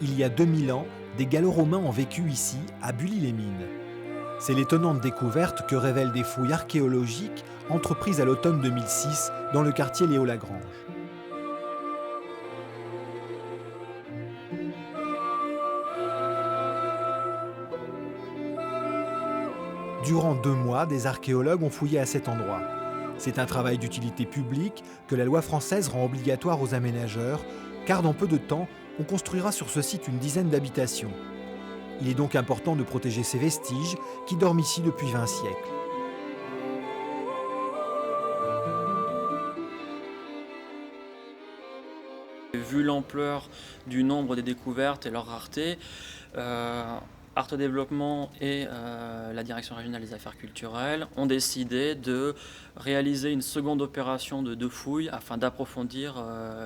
Il y a 2000 ans, des Gallo-Romains ont vécu ici, à Bully-les-Mines. C'est l'étonnante découverte que révèlent des fouilles archéologiques entreprises à l'automne 2006 dans le quartier Léo-Lagrange. Durant 2 mois, des archéologues ont fouillé à cet endroit. C'est un travail d'utilité publique que la loi française rend obligatoire aux aménageurs, car dans peu de temps, on construira sur ce site une dizaine d'habitations. Il est donc important de protéger ces vestiges qui dorment ici depuis 20 siècles. Vu l'ampleur du nombre des découvertes et leur rareté, Arte Développement et la Direction régionale des affaires culturelles ont décidé de réaliser une seconde opération de fouilles afin d'approfondir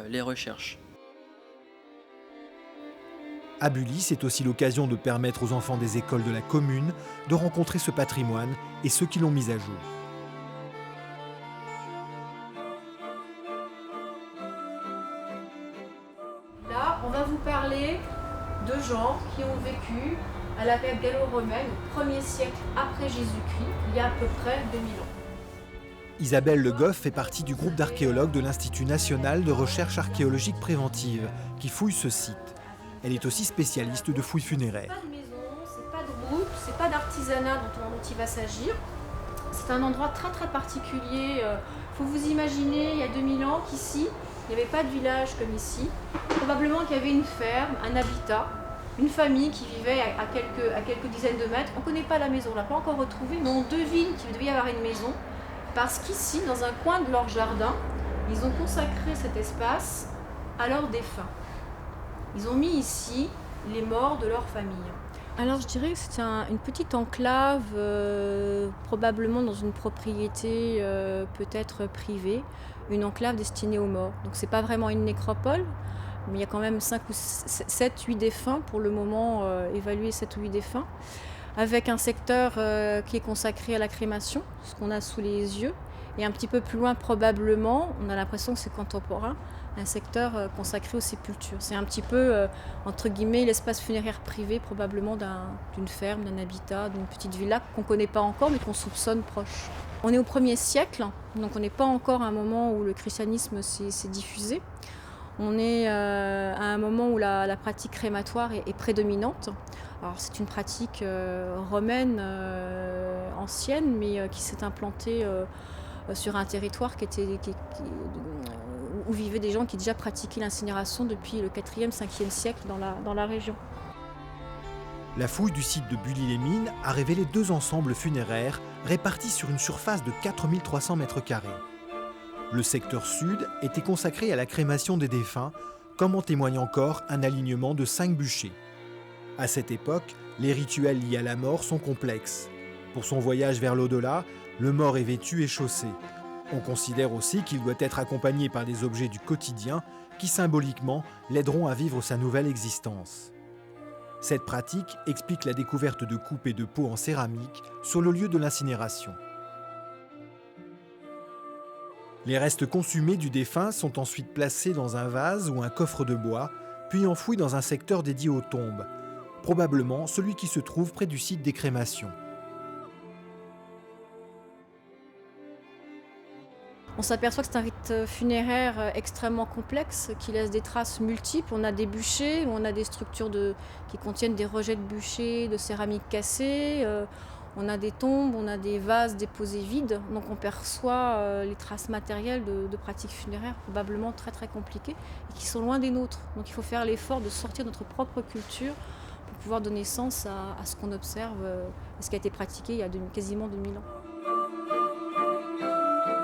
les recherches. À Bully, c'est aussi l'occasion de permettre aux enfants des écoles de la commune de rencontrer ce patrimoine et ceux qui l'ont mis à jour. Là, on va vous parler de gens qui ont vécu à la période gallo-romaine, au 1er siècle après Jésus-Christ, il y a à peu près 2000 ans. Isabelle Le Goff fait partie du groupe d'archéologues de l'Institut national de recherche archéologique préventive qui fouille ce site. Elle est aussi spécialiste de fouilles funéraires. Pas de maison, c'est pas de route, c'est pas d'artisanat dont il va s'agir. C'est un endroit très très particulier. Faut vous imaginer, il y a 2000 ans, qu'ici, il n'y avait pas de village comme ici. Probablement qu'il y avait une ferme, un habitat, une famille qui vivait à quelques dizaines de mètres. On ne connaît pas la maison, on ne l'a pas encore retrouvée, mais on devine qu'il devait y avoir une maison. Parce qu'ici, dans un coin de leur jardin, ils ont consacré cet espace à leurs défunts. Ils ont mis ici les morts de leur famille. Alors je dirais que c'est une petite enclave, probablement dans une propriété peut-être privée, une enclave destinée aux morts. Donc c'est pas vraiment une nécropole, mais il y a quand même 5 ou 7, 8 défunts pour le moment, évaluer 7 ou 8 défunts, avec un secteur qui est consacré à la crémation, ce qu'on a sous les yeux, et un petit peu plus loin probablement, on a l'impression que c'est contemporain, un secteur consacré aux sépultures. C'est un petit peu, entre guillemets, l'espace funéraire privé probablement d'une ferme, d'un habitat, d'une petite villa qu'on ne connaît pas encore mais qu'on soupçonne proche. On est au 1er siècle, donc on n'est pas encore à un moment où le christianisme s'est diffusé. On est à un moment où la pratique crématoire est prédominante. Alors c'est une pratique romaine ancienne mais qui s'est implantée sur un territoire où vivaient des gens qui déjà pratiquaient l'incinération depuis le 4e, 5e siècle dans la région. La fouille du site de Bully-les-Mines a révélé 2 ensembles funéraires répartis sur une surface de 4300 m². Le secteur sud était consacré à la crémation des défunts, comme en témoigne encore un alignement de 5 bûchers. À cette époque, les rituels liés à la mort sont complexes. Pour son voyage vers l'au-delà, le mort est vêtu et chaussé. On considère aussi qu'il doit être accompagné par des objets du quotidien qui symboliquement l'aideront à vivre sa nouvelle existence. Cette pratique explique la découverte de coupes et de pots en céramique sur le lieu de l'incinération. Les restes consumés du défunt sont ensuite placés dans un vase ou un coffre de bois, puis enfouis dans un secteur dédié aux tombes, probablement celui qui se trouve près du site des crémations. On s'aperçoit que c'est un rite funéraire extrêmement complexe qui laisse des traces multiples. On a des bûchers, on a des structures qui contiennent des rejets de bûchers, de céramique cassée. On a des tombes, on a des vases déposés vides. Donc on perçoit les traces matérielles de pratiques funéraires probablement très très compliquées et qui sont loin des nôtres. Donc il faut faire l'effort de sortir de notre propre culture pour pouvoir donner sens à ce qu'on observe et ce qui a été pratiqué il y a quasiment 2000 ans.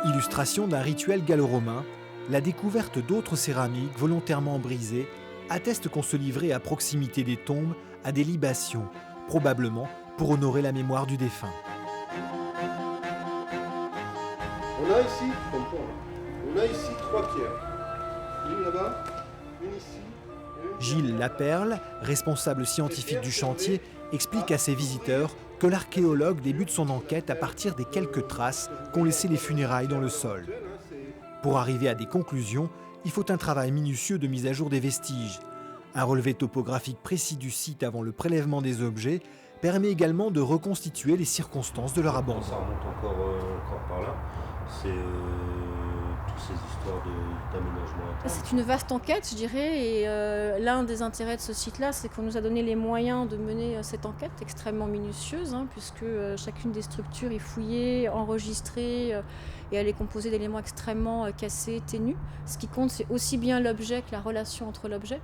Illustration d'un rituel gallo-romain, la découverte d'autres céramiques volontairement brisées atteste qu'on se livrait à proximité des tombes à des libations, probablement pour honorer la mémoire du défunt. On a ici 3 pierres. Une là-bas, une ici. Gilles Laperle, responsable scientifique du chantier, explique à ses visiteurs que l'archéologue débute son enquête à partir des quelques traces qu'ont laissées les funérailles dans le sol. Pour arriver à des conclusions, il faut un travail minutieux de mise à jour des vestiges. Un relevé topographique précis du site avant le prélèvement des objets permet également de reconstituer les circonstances de leur abandon. Ça remonte encore par là. C'est toutes ces histoires d'aménagement. C'est une vaste enquête, je dirais, et l'un des intérêts de ce site-là, c'est qu'on nous a donné les moyens de mener cette enquête extrêmement minutieuse, puisque chacune des structures est fouillée, enregistrée, et elle est composée d'éléments extrêmement cassés, ténus. Ce qui compte, c'est aussi bien l'objet que la relation entre l'objet.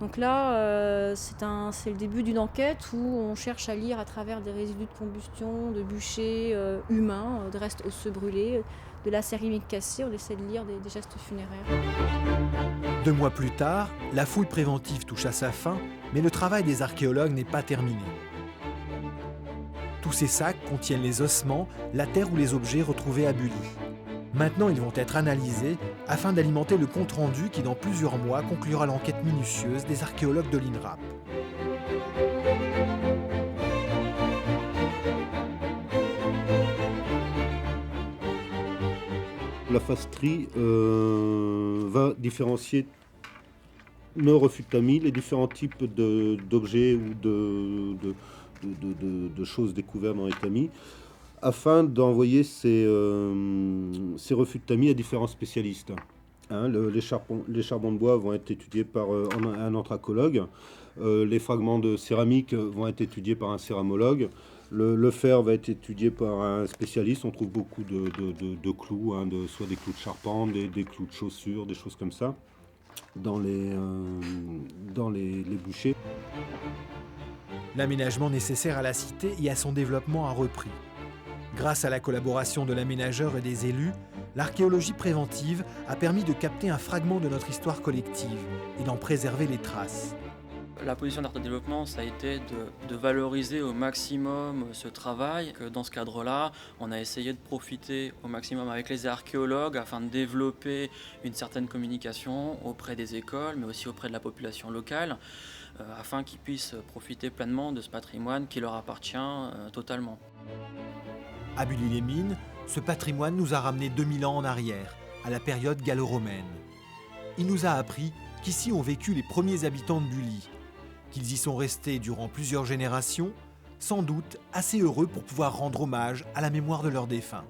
Donc là, c'est le début d'une enquête où on cherche à lire à travers des résidus de combustion, de bûchers humains, de restes osseux brûlés, de la céramique cassée. On essaie de lire des gestes funéraires. 2 mois plus tard, la fouille préventive touche à sa fin, mais le travail des archéologues n'est pas terminé. Tous ces sacs contiennent les ossements, la terre ou les objets retrouvés à Bully. Maintenant, ils vont être analysés afin d'alimenter le compte-rendu qui, dans plusieurs mois, conclura l'enquête minutieuse des archéologues de l'INRAP. La phase tri va différencier le refus de tamis, les différents types d'objets ou de choses découvertes dans les tamis, afin d'envoyer ces refus de tamis à différents spécialistes. Les charbons de bois vont être étudiés par un anthracologue, les fragments de céramique vont être étudiés par un céramologue, le fer va être étudié par un spécialiste. On trouve beaucoup de clous, soit des clous de charpente, des clous de chaussures, des choses comme ça, dans les bûchers. L'aménagement nécessaire à la cité et à son développement a repris. Grâce à la collaboration de l'aménageur et des élus, l'archéologie préventive a permis de capter un fragment de notre histoire collective et d'en préserver les traces. La position d'Arte Développement, ça a été de valoriser au maximum ce travail. Dans ce cadre-là, on a essayé de profiter au maximum avec les archéologues afin de développer une certaine communication auprès des écoles, mais aussi auprès de la population locale, afin qu'ils puissent profiter pleinement de ce patrimoine qui leur appartient totalement. À Bully-les-Mines, ce patrimoine nous a ramené 2000 ans en arrière, à la période gallo-romaine. Il nous a appris qu'ici ont vécu les premiers habitants de Bully, qu'ils y sont restés durant plusieurs générations, sans doute assez heureux pour pouvoir rendre hommage à la mémoire de leurs défunts.